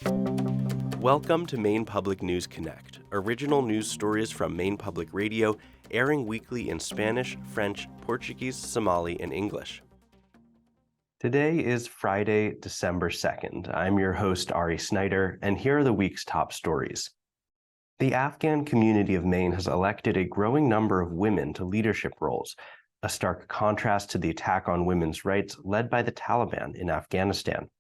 Welcome to Maine Public News Connect, original news stories from Maine Public Radio, airing weekly in Spanish, French, Portuguese, Somali, and English. Today is Friday, December 2nd. I'm your host, Ari Snyder, and here are the week's top stories. The Afghan community of Maine has elected a growing number of women to leadership roles, a stark contrast to the attack on women's rights led by the Taliban in Afghanistan.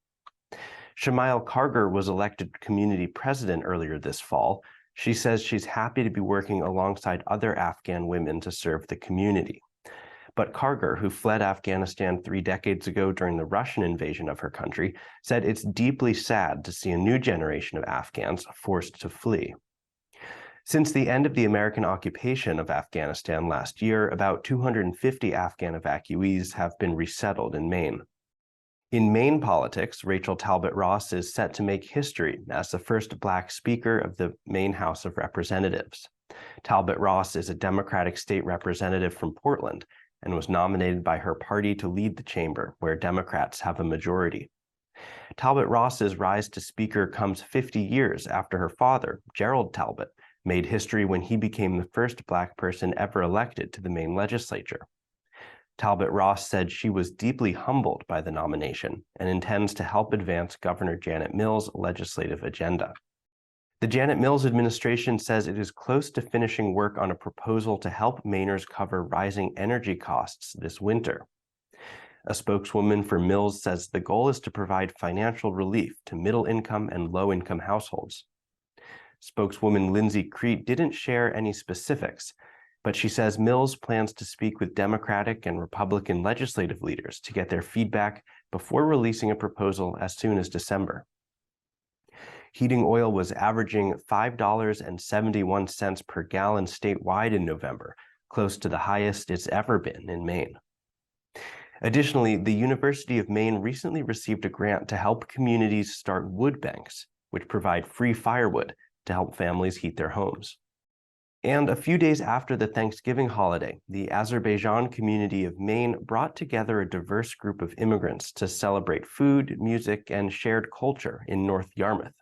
Shamail Kargar was elected community president earlier this fall. She says she's happy to be working alongside other Afghan women to serve the community. But Kargar, who fled Afghanistan 3 decades ago during the Russian invasion of her country, said it's deeply sad to see a new generation of Afghans forced to flee. Since the end of the American occupation of Afghanistan last year, about 250 Afghan evacuees have been resettled in Maine. In Maine politics, Rachel Talbot Ross is set to make history as the first Black Speaker of the Maine House of Representatives. Talbot Ross is a Democratic state representative from Portland and was nominated by her party to lead the chamber, where Democrats have a majority. Talbot Ross's rise to Speaker comes 50 years after her father, Gerald Talbot, made history when he became the first Black person ever elected to the Maine legislature. Talbot Ross said she was deeply humbled by the nomination and intends to help advance Governor Janet Mills' legislative agenda. The Janet Mills administration says it is close to finishing work on a proposal to help Mainers cover rising energy costs this winter. A spokeswoman for Mills says the goal is to provide financial relief to middle-income and low-income households. Spokeswoman Lindsay Crete didn't share any specifics, but she says Mills plans to speak with Democratic and Republican legislative leaders to get their feedback before releasing a proposal as soon as December. Heating oil was averaging $5.71 per gallon statewide in November, close to the highest it's ever been in Maine. Additionally, the University of Maine recently received a grant to help communities start wood banks, which provide free firewood to help families heat their homes. And a few days after the Thanksgiving holiday, the Azerbaijan community of Maine brought together a diverse group of immigrants to celebrate food, music, and shared culture in North Yarmouth.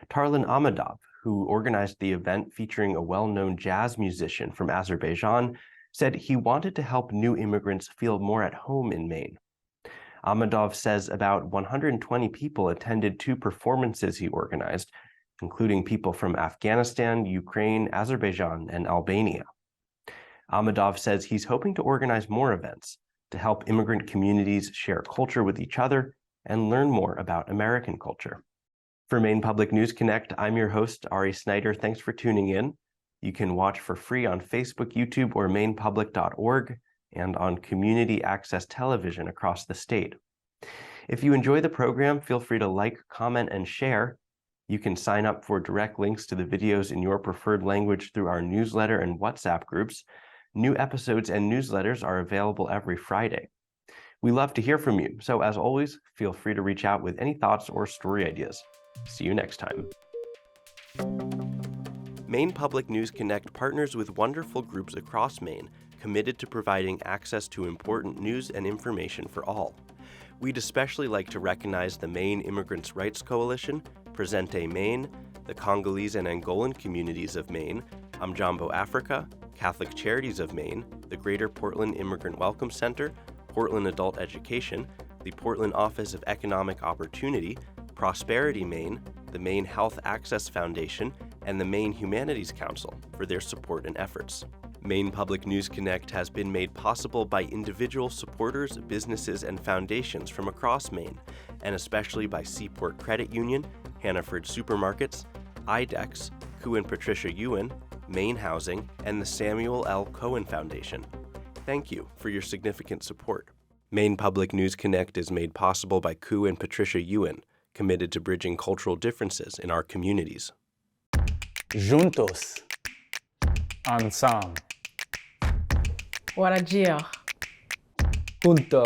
Tarlan Amadov, who organized the event featuring a well-known jazz musician from Azerbaijan, said he wanted to help new immigrants feel more at home in Maine. Amadov says about 120 people attended 2 performances he organized, including people from Afghanistan, Ukraine, Azerbaijan, and Albania. Amadov says he's hoping to organize more events to help immigrant communities share culture with each other and learn more about American culture. For Maine Public News Connect, I'm your host, Ari Snyder. Thanks for tuning in. You can watch for free on Facebook, YouTube, or mainepublic.org, and on community access television across the state. If you enjoy the program, feel free to like, comment, and share. You can sign up for direct links to the videos in your preferred language through our newsletter and WhatsApp groups. New episodes and newsletters are available every Friday. We love to hear from you, so as always, feel free to reach out with any thoughts or story ideas. See you next time. Maine Public News Connect partners with wonderful groups across Maine committed to providing access to important news and information for all. We'd especially like to recognize the Maine Immigrants' Rights Coalition, Presente Maine, the Congolese and Angolan communities of Maine, Amjambo Africa, Catholic Charities of Maine, the Greater Portland Immigrant Welcome Center, Portland Adult Education, the Portland Office of Economic Opportunity, Prosperity Maine, the Maine Health Access Foundation, and the Maine Humanities Council for their support and efforts. Maine Public News Connect has been made possible by individual supporters, businesses, and foundations from across Maine, and especially by Seaport Credit Union, Hannaford Supermarkets, IDEX, Koo and Patricia Ewan, Maine Housing, and the Samuel L. Cohen Foundation. Thank you for your significant support. Maine Public News Connect is made possible by Koo and Patricia Ewan, committed to bridging cultural differences in our communities. Juntos. Ensemble. Warajir. Junto.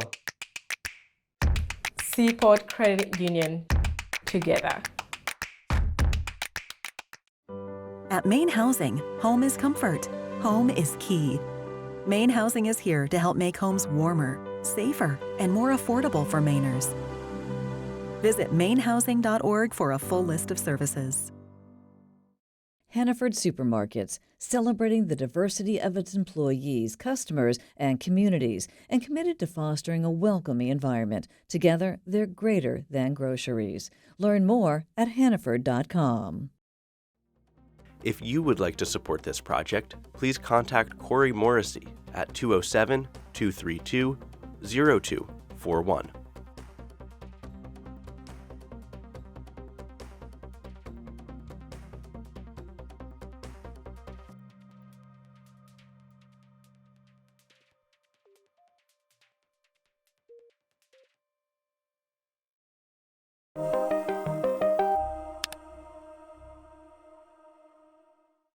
Seaport Credit Union. Together. At Maine Housing, home is comfort. Home is key. Maine Housing is here to help make homes warmer, safer, and more affordable for Mainers. Visit mainehousing.org for a full list of services. Hannaford Supermarkets, celebrating the diversity of its employees, customers, and communities, and committed to fostering a welcoming environment. Together, they're greater than groceries. Learn more at hannaford.com. If you would like to support this project, please contact Corey Morrissey at 207-232-0241.